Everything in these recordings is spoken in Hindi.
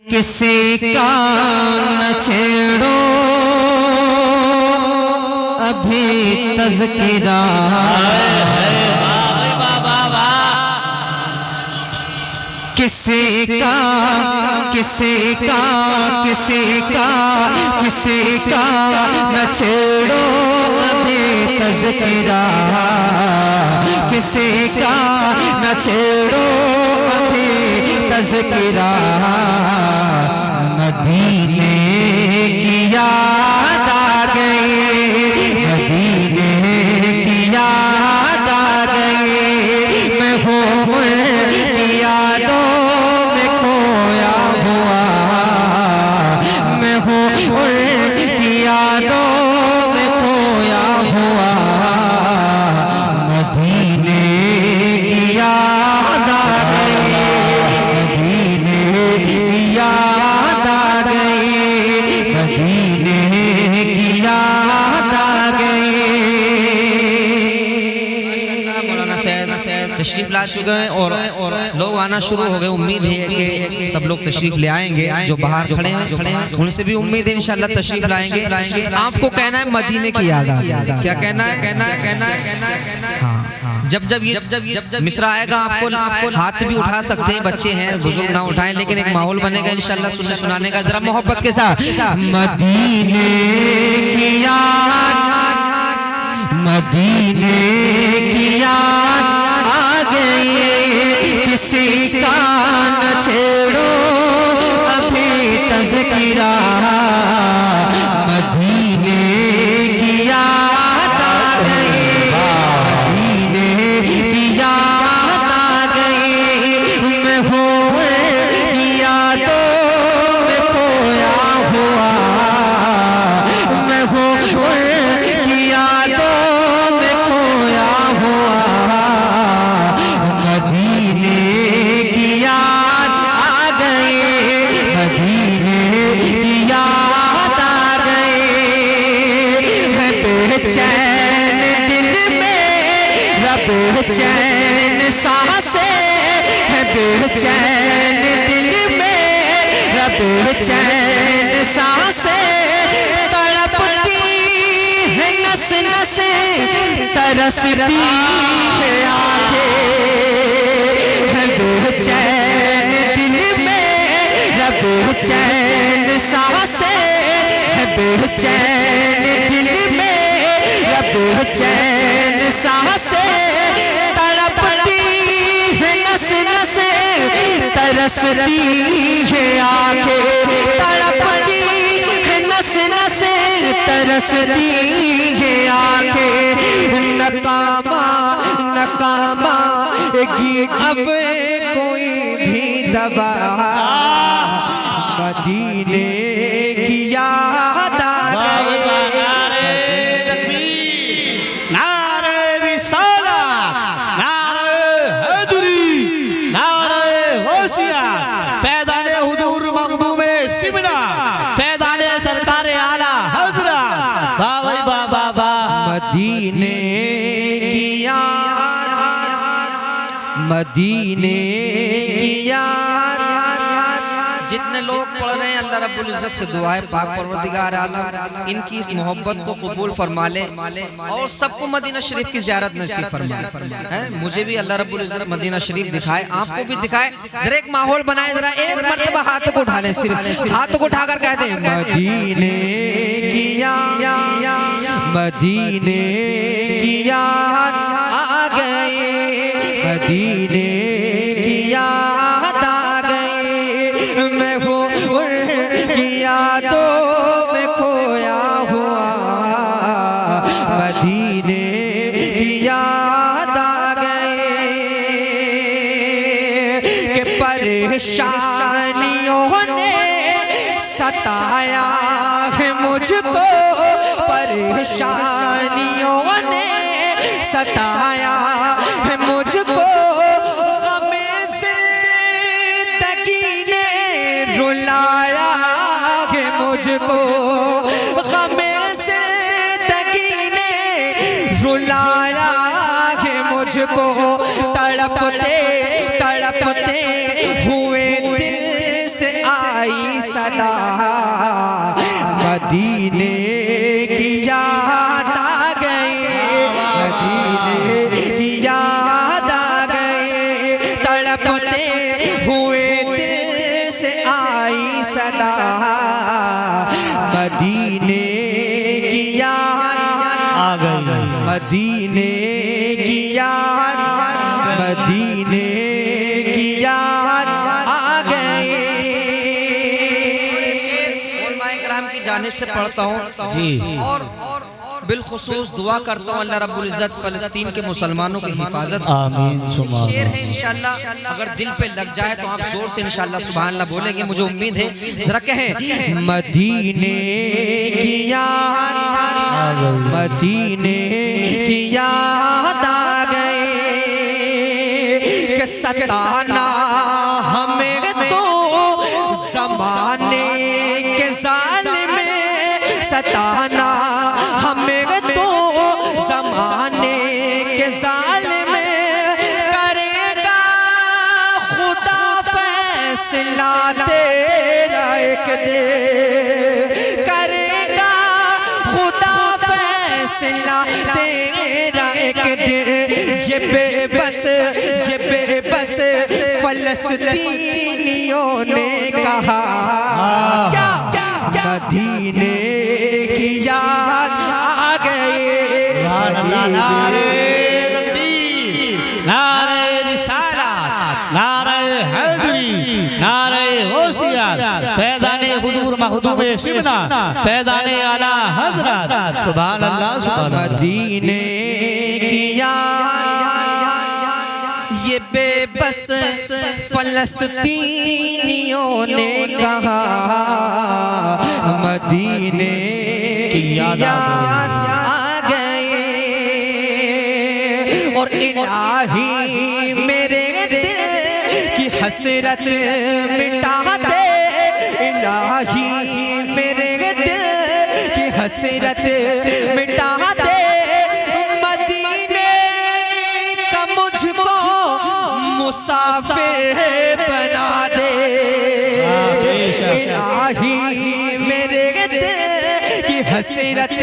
किसी का न छेड़ो अभी तज़किरा, किसी का न छेड़ो अभी तज़किरा, किसी का न छेड़ो अभी तज़किरा। मदीने की याद आ गई, मदीने की याद आ गई, मैं हूँ उनकी यादों में खोया हुआ, मैं हूँ उनकी यादों में खोया हुआ। मदीने की याद आ गई, मदीने की याद आ गई, मदीने की याद आ गई। तशरीफ ला चुके हैं और लोग आना शुरू हो गए। उम्मीद है कि सब लोग तशरीफ ले आएंगे, जो बाहर खड़े हैं उनसे भी उम्मीद है इंशाल्लाह तशरीफ लाएंगे। आपको कहना है मदीने की याद आ गई। क्या कहना है? हाँ, जब मिसरा आएगा आपको हाथ भी उठा सकते हैं, बच्चे हैं बुजुर्ग ना उठाएं, लेकिन एक माहौल बनेगा इंशाल्लाह सुनने सुनाने का। जरा मोहब्बत के साथ मदीने की याद, मदीने की याद आ गई, किसी का न छेड़ो अभी तज़किरा। मदीने की याद आ गई, मदीने की याद आ गई, मैं हूँ की यादों में खोया हुआ, मैं हूँ की यादों में खोया हुआ। मदीने की याद आ गई, मदीने की याद आ गई, है बेचैन दिल में रब चैन सांसें, है बेचैन दिल में रब चैन सांसें, तड़पती है नस नसें, तरसती है आंखें, है बेचैन दिल में रब चैन सांसें, है बेचैन दिल में रब चैन सांसें, तड़पती है नस नसें, तरसती है आंखें, तड़पती है नस नसें, तरसती है आंखें। नकामा की अब कोई भी दवा, मदीने की याद आ गई। मदीने की याद, मदीने की याद। जितने लोग पढ़ रहे हैं अल्लाह रब्बुल इज्जत से दुआ है पाक परवरदिगार आलम इनकी इस मोहब्बत को कबूल फरमा ले और सबको मदीना शरीफ की ज़ियारत नसीब फरमाए। मुझे भी अल्लाह रब्बुल इज्जत मदीना शरीफ दिखाए, आपको भी दिखाए। जरा एक माहौल बनाए, जरा एक मर्तबा हाथों को उठा ले, सिर्फ हाथों को उठाकर कहते हैं मदीने की याद, मदीने की याद आ गई, मदीने की याद आ गई, मैं हूँ उनकी यादों में खोया हुआ। मदीने की याद आ गई कि परेशानियों ने सताया है मुझको, परेशानियों ने सताया है मुझको, गमे ज़िंदगी ने रुलाया है मुझको, गमे ज़िंदगी ने रुलाया है मुझको, तड़पते तड़पते हुए दिल से आई सदा, मदीने की याद आ गई, मदीने की याद आ गई, तड़पते हुए दिल से आई सदा, मदीने की याद आ गई, मदीने की याद, मदीने की याद आ गई। उलमाए किराम की जानिब से पढ़ता हूँ जी, और बिलखुसूस दुआ करता हूँ अल्लाह रब्बुल इज़्ज़त फ़लस्तीन के मुसलमानों की हिफाजत। आमीन। शेर है इंशाअल्लाह, अगर दिल पे लग जाए तो आप जोर से इंशाअल्लाह सुभान अल्लाह बोलेंगे, मुझे उम्मीद है। जरा कहें, मदीने की याद, मदीने की याद आ गए, कि सताना हमें तो ज़माने के ज़ालिम, सताना हमें तो ज़माने के ज़ालिम, करेगा खुदा फैसला तेरा एक दिन, करेगा खुदा फैसला तेरा एक दिन। ये बेबस फ़लस्तीनियों ने कहा, क्या मदीने की याद आ गए, नारे रिसालत, नारे हैदरी, नारे गौसियत, फैज़ाने हुजूर महदूब शिमना, फैज़ाने आला हज़रत, सुभान अल्लाह सुभान अल्लाह। मदीने की याद, ये बेबस फ़लस्तीनियों ने कहा, मदीने की याद आ गए, और इलाही मेरे दिल की हसरत मिटा दे, इलाही मेरे दिल की हसरत मिटा दे, मदीने का मुझको मुसाफिर बना दे, इलाही मेरे दिल की हसरत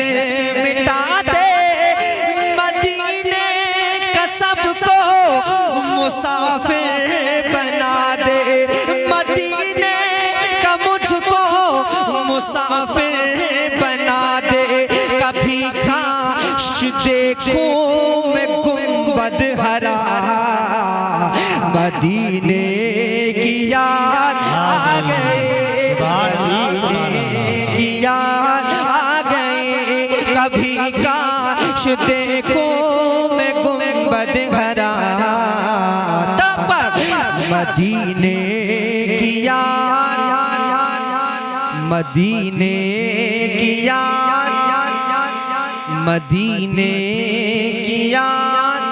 मिटा दे, मदीने का सबको मुसाफिर बना दे, मदीने का मुझको मुसाफिर बना दे, कभी काश देखूं मैं गुंबद हरा, मदीने की याद आ गए, मदीने की याद आ गए, कभी काश देखूं मैं गुंबद हरा, तब मदीने की याद, मदीने की याद, मदीने की याद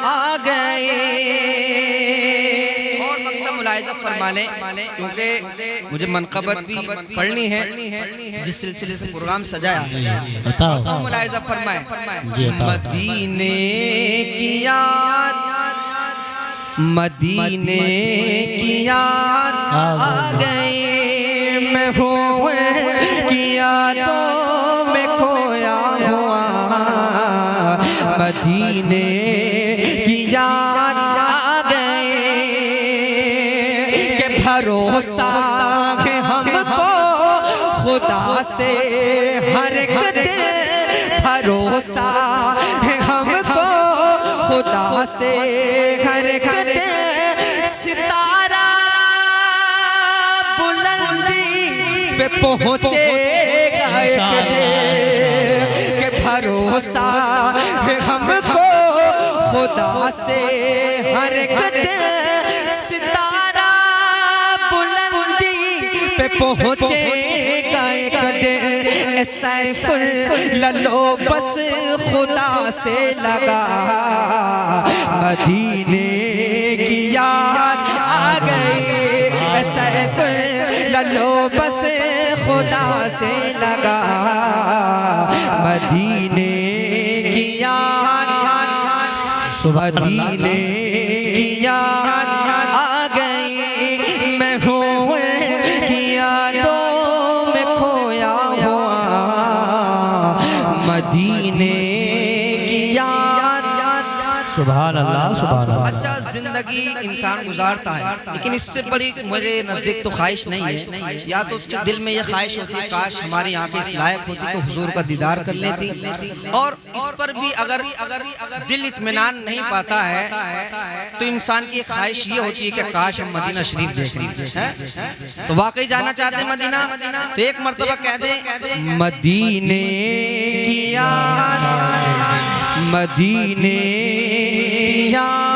आ गए। और मकसद मुलाहिज़ा फरमा लें, क्योंकि मुझे मनक़बत भी पढ़नी है, जिस सिलसिले से प्रोग्राम सजाया, बताओ मुलाहिज़ा फरमाए, जी, मदीने की याद, मदीने की याद आ गए, मैं हूँ की यादों में खोया हुआ, मदीने की याद आ गए, कि भरोसा है हमको खुदा से हर एक दिन, भरोसा है हमको खुदा से हर एक दिन, सितारा बुलंदी पे पहुँचेगा एक दिन, कि भरोसा है हमको खुदा से हर एक दिन, सितारा बुलंदी पे पहुँचेगा एक दिन, सैफुल ललो बस खुदा से लगा, मदीने की याद आ गई, सैफुल ललो बस खुदा से लगा, मदीने की याद, मदीने की याद आ गई, मैं हूँ की यादों सुभान अल्लाह सुभान अल्लाह। अच्छा जिंदगी इंसान गुजारता है, लेकिन इससे बड़ी मुझे नजदीक तो ख्वाहिश नहीं है। या तो उसके दिल में ये ख्वाहिश होती है काश हमारी आंखें इस लायक होती कि हुजूर का दीदार कर लेती। और इस पर भी अगर दिल इत्मीनान नहीं पाता है तो इंसान की ख्वाहिश ये होती है कि काश हम मदीना शरीफ देख लें। तो वाकई जाना चाहते हैं मदीना, तो एक मर्तबा कह दे मदीने की याद, मदीने की याद